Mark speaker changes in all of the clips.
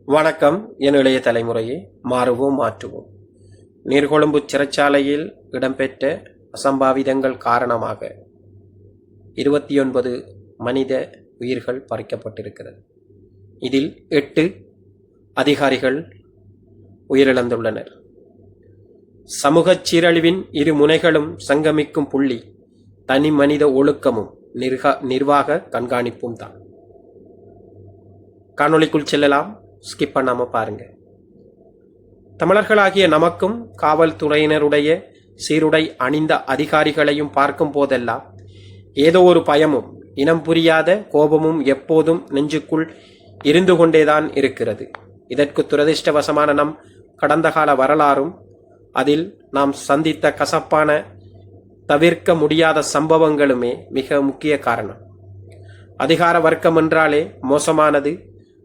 Speaker 1: வணக்கம். என் இளைய தலைமுறையை மாறுவோம் மாற்றுவோம். நீர்கொழும்பு சிறைச்சாலையில் இடம்பெற்ற அசம்பாவிதங்கள் காரணமாக 29 மனித உயிர்கள் பறிக்கப்பட்டிருக்கிறது. இதில் 8 அதிகாரிகள் உயிரிழந்துள்ளனர். சமூக சீரழிவின் இரு முனைகளும் சங்கமிக்கும் புள்ளி தனி மனித ஒழுக்கமும் நிர்வாக கண்காணிப்பும் தான். காணொளிக்குள் செல்லலாம். ஸ்கிப் பண்ணாம பாருங்க. தமிழர்களாகிய நமக்கும் காவல்துறையினருடைய சீருடை அணிந்த அதிகாரிகளையும் பார்க்கும் போதெல்லாம் ஏதோ ஒரு பயமும் இனம் புரியாத கோபமும் எப்போதும் நெஞ்சுக்குள் இருந்து கொண்டேதான் இருக்கிறது. இதற்கு துரதிர்ஷ்டவசமான நம் கடந்த கால வரலாறும் அதில் நாம் சந்தித்த கசப்பான தவிர்க்க முடியாத சம்பவங்களுமே மிக முக்கிய காரணம். அதிகார வர்க்கம் என்றாலே மோசமானது,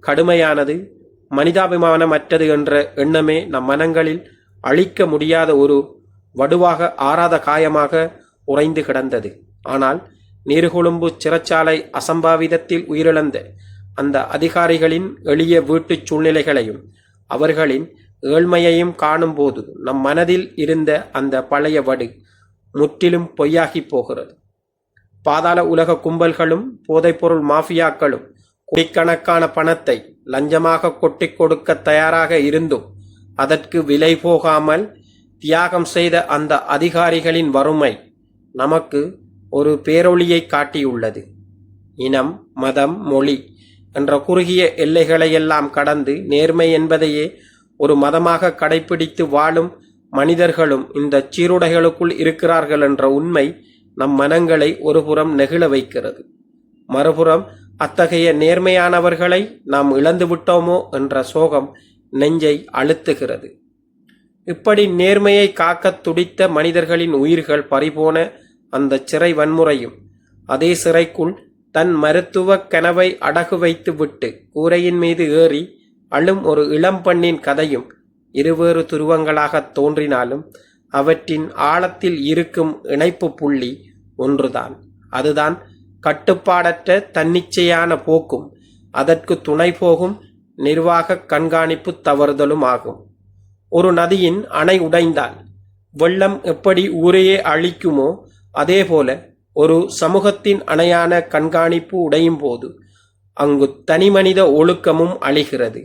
Speaker 1: கடுமையானது, மனிதாபிமானமற்றது என்ற எண்ணமே நம் மனங்களில் அழிக்க முடியாத ஒரு வடுவாக ஆறாத காயமாக உறைந்து கிடந்தது. ஆனால் நீர்கொழும்பு சிறைச்சாலை அசம்பாவிதத்தில் உயிரிழந்த அந்த அதிகாரிகளின் எளிய வீட்டுச் சூழ்நிலைகளையும் அவர்களின் ஏழ்மையையும் காணும்போது நம் மனதில் இருந்த அந்த பழைய வடு முற்றிலும் பொய்யாகி போகிறது. பாதாள உலக கும்பல்களும் போதைப்பொருள் மாஃபியாக்களும் கோடிக்கணக்கான பணத்தை லஞ்சமாக கொட்டி கொடுக்க தயாராக இருந்தும் அதற்கு விலை போகாமல் தியாகம் செய்த அந்த அதிகாரிகளின் வறுமை நமக்கு ஒரு பேரொளியை காட்டியுள்ளது. இனம், மதம், மொழி என்ற குறுகிய எல்லைகளையெல்லாம் கடந்து நேர்மை என்பதையே ஒரு மதமாக கடைபிடித்து வாழும் மனிதர்களும் இந்த சீருடைகளுக்குள் இருக்கிறார்கள் என்ற உண்மை நம் மனங்களை ஒருபுறம் நெகிழ வைக்கிறது. மறுபுறம் அத்தகைய நேர்மையானவர்களை நாம் இழந்து விட்டோமோ என்ற சோகம் நெஞ்சை அழுத்துகிறது. இப்படி நேர்மையை காக்க துடித்த மனிதர்களின் உயிர்கள் பறிபோன அந்த சிறை வன்முறையும் அதே சிறைக்குள் தன் மருத்துவ கனவை அடகு வைத்து விட்டு கூரையின் மீது ஏறி அழும் ஒரு இளம்பெண்ணின் கதையும் இருவேறு துருவங்களாக தோன்றினாலும் அவற்றின் ஆழத்தில் இருக்கும் இணைப்பு புள்ளி ஒன்றுதான். அதுதான் கட்டுப்பாடற்ற தன்னிச்சையான போக்கும் அதற்கு துணை போகும் நிர்வாக கண்காணிப்பு தவறுதலும் ஆகும். ஒரு நதியின் அணை உடைந்தால் வெள்ளம் எப்படி ஊரையே அழிக்குமோ அதேபோல ஒரு சமூகத்தின் அணையான கண்காணிப்பு உடையும் போது அங்கு தனிமனித ஒழுக்கமும் அழிகிறது,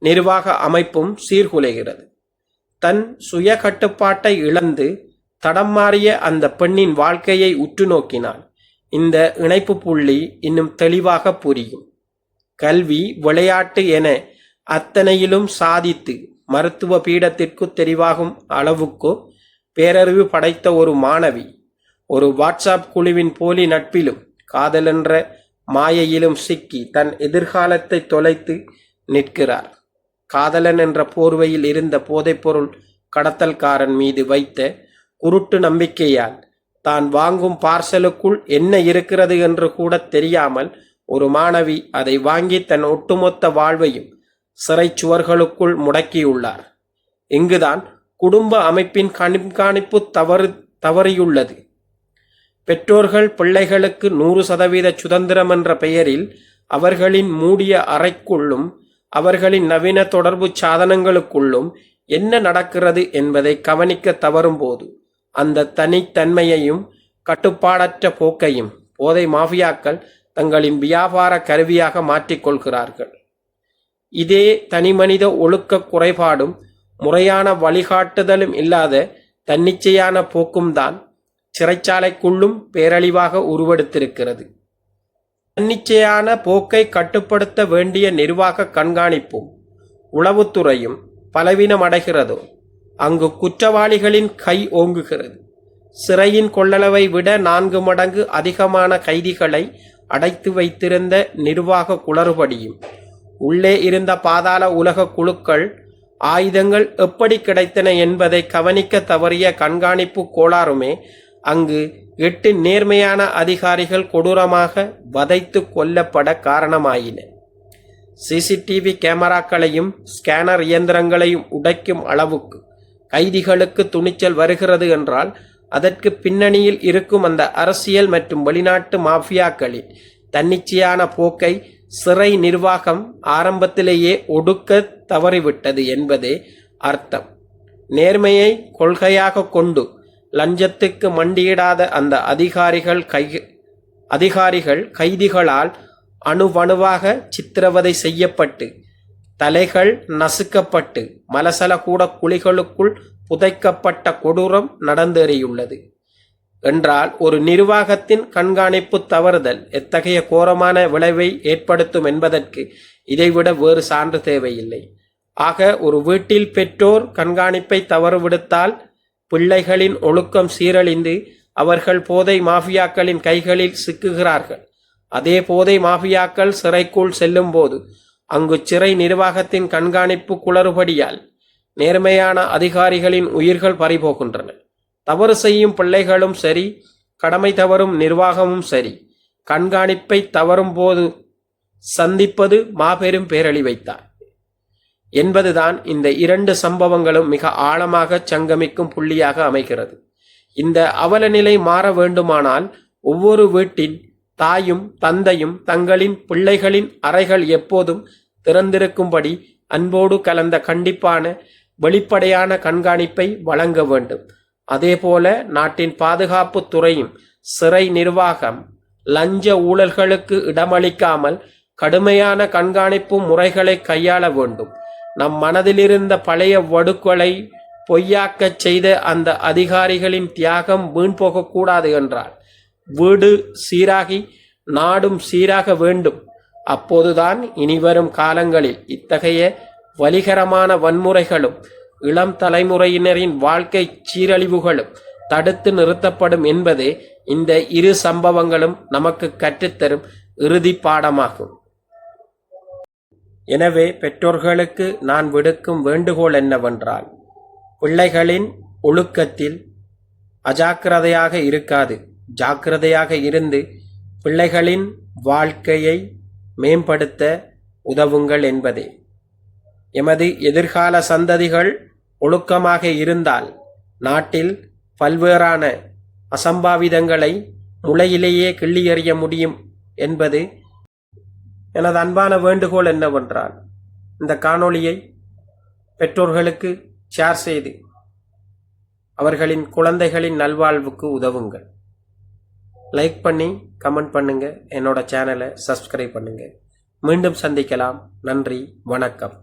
Speaker 1: நிர்வாக அமைப்பும் சீர்குலைகிறது. தன் சுய கட்டுப்பாட்டை இழந்து தடம் மாறிய அந்த பெண்ணின் வாழ்க்கையை உற்று நோக்கினான் இந்த இணைப்பு புள்ளி இன்னும் தெளிவாக புரியும். கல்வி, விளையாட்டு என அத்தனையிலும் சாதித்து மருத்துவ பீடத்திற்கு தெரிவாகும் அளவுக்கு பேரறிவு படைத்த ஒரு மாணவி ஒரு வாட்ஸ்அப் குழுவின் போலி நட்பிலும் காதல் என்ற மாயையிலும் சிக்கி தன் எதிர்காலத்தை தொலைத்து நிற்கிறார். காதலன் என்ற போர்வையில் இருந்த போதைப்பொருள் கடத்தல்காரன் மீது வைத்த குருட்டு நம்பிக்கையால் தான் வாங்கும் பார்சலுக்குள் என்ன இருக்கிறது என்று கூட தெரியாமல் ஒரு மாணவி அதை வாங்கி தன் ஒட்டுமொத்த வாழ்வையும் சிறை சுவர்களுக்குள் முடக்கியுள்ளார். இங்குதான் குடும்ப அமைப்பின் கண்காணிப்பு தவறியுள்ளது. பெற்றோர்கள் பிள்ளைகளுக்கு 100% சுதந்திரம் என்ற பெயரில் அவர்களின் மூடிய அறைக்குள்ளும் அவர்களின் நவீன தொடர்பு சாதனங்களுக்குள்ளும் என்ன நடக்கிறது என்பதை கவனிக்க தவறும்போது அந்த தனித்தன்மையையும் கட்டுப்பாடற்ற போக்கையும் போதை மாஃபியாக்கள் தங்களின் வியாபார கருவியாக மாற்றிக்கொள்கிறார்கள். இதே தனிமனித ஒழுக்க குறைபாடும் முறையான வழிகாட்டுதலும் இல்லாத தன்னிச்சையான போக்கும் தான் சிறைச்சாலைக்குள்ளும் பேரழிவாக உருவெடுத்திருக்கிறது. தன்னிச்சையான போக்கை கட்டுப்படுத்த வேண்டிய நிர்வாக கண்காணிப்பும் உளவுத்துறையும் பலவீனமடைகிறதோ அங்கு குற்றவாளிகளின் கை ஓங்குகிறது. சிறையின் கொள்ளளவை விட 4 மடங்கு அதிகமான கைதிகளை அடைத்து வைத்திருந்த நிர்வாக குளறுபடியும் உள்ளே இருந்த பாதாள உலக குழுக்கள் ஆயுதங்கள் எப்படி கிடைத்தன என்பதை கவனிக்க தவறிய கண்காணிப்பு கோளாறுமே அங்கு 8 நேர்மையான அதிகாரிகள் கொடூரமாக வதைத்து கொல்லப்பட காரணமாயின. சிசிடிவி கேமராக்களையும் ஸ்கேனர் இயந்திரங்களையும் உடைக்கும் அளவுக்கு கைதிகளுக்கு துணிச்சல் வருகிறது என்றால் அதற்கு பின்னணியில் இருக்கும் அந்த அரசியல் மற்றும் வெளிநாட்டு மாஃபியாக்களின் தன்னிச்சையான போக்கை சிறை நிர்வாகம் ஆரம்பத்திலேயே ஒடுக்க தவறிவிட்டது என்பதே அர்த்தம். நேர்மையை கொள்கையாக கொண்டு லஞ்சத்துக்கு மண்டியிடாத அந்த அதிகாரிகள் கைதிகளால் அணுவணுவாக சித்திரவதை செய்யப்பட்டு தலைகள் நசுக்கப்பட்டு மலசல கூட குழிகளுக்குள் புதைக்கப்பட்ட கொடூரம் நடந்தேறியுள்ளது என்றால் ஒரு நிர்வாகத்தின் கண்காணிப்பு தவறுதல் எத்தகைய கோரமான விளைவை ஏற்படுத்தும் என்பதற்கு இதைவிட வேறு சான்று தேவையில்லை. ஆக ஒரு வீட்டில் பெற்றோர் கண்காணிப்பை தவறுவிடுத்தால் பிள்ளைகளின் ஒழுக்கம் சீரழிந்து அவர்கள் போதை மாஃபியாக்களின் கைகளில் சிக்குகிறார்கள். அதே போதை மாஃபியாக்கள் சிறைக்குள் செல்லும் போது அங்கு சிறை நிர்வாகத்தின் கண்காணிப்பு குளறுபடியால் நேர்மையான அதிகாரிகளின் உயிர்கள் பறிபோகின்றன. தவறு செய்யும் பிள்ளைகளும் சரி, கடமை தவறும் நிர்வாகமும் சரி, கண்காணிப்பை தவறும் போது சந்திப்பது மாபெரும் பேரழிவைத்தான் என்பதுதான் இந்த இரண்டு சம்பவங்களும் மிக ஆழமாக சங்கமிக்கும் புள்ளியாக அமைகிறது. இந்த அவல நிலை மாற வேண்டுமானால் ஒவ்வொரு வீட்டின் தாயும் தந்தையும் தங்களின் பிள்ளைகளின் அறைகள் எப்போதும் திறந்திருக்கும்படி அன்போடு கலந்த கண்டிப்பான வெளிப்படையான கண்காணிப்பை வழங்க வேண்டும். அதேபோல நாட்டின் பாதுகாப்பு துறையும் சிறை நிர்வாகம் லஞ்ச ஊழல்களுக்கு இடமளிக்காமல் கடுமையான கண்காணிப்பு முறைகளை கையாள வேண்டும். நம் மனதிலிருந்த பழைய வடுக்களை பொய்யாக்கச் செய்த அந்த அதிகாரிகளின் தியாகம் வீண் போகக்கூடாது என்றால் வீடு சீராகி நாடும் சீராக வேண்டும். அப்போதுதான் இனிவரும் காலங்களில் இத்தகைய வலிகரமான வன்முறைகளும் இளம் தலைமுறையினரின் வாழ்க்கை சீரழிவுகளும் தடுத்து நிறுத்தப்படும் என்பதே இந்த இரு சம்பவங்களும் நமக்கு கற்றுத்தரும் இறுதி பாடமாகும். எனவே பெற்றோர்களுக்கு நான் விடுக்கும் வேண்டுகோள் என்னவென்றால், பிள்ளைகளின் ஒழுக்கத்தில் அஜாக்கிரதையாக இருக்காது, ஜாக்கிரதையாக இருந்து பிள்ளைகளின் வாழ்க்கையை மேம்படுத்த உதவுங்கள் என்பதே. எமது எதிர்கால சந்ததிகள் ஒழுக்கமாக இருந்தால் நாட்டில் பல்வேறான அசம்பாவிதங்களை முளையிலேயே கிள்ளியறிய முடியும் என்பது எனது அன்பான வேண்டுகோள் என்னவென்றால், இந்த காணொளியை பெற்றோர்களுக்கு ஷேர் செய்து அவர்களின் குழந்தைகளின் நல்வாழ்வுக்கு உதவுங்கள். லைக் பண்ணி கமெண்ட் பண்ணுங்க, என்னோட சேனலை சப்ஸ்கிரைப் பண்ணுங்க. மீண்டும் சந்திக்கலாம். நன்றி, வணக்கம்.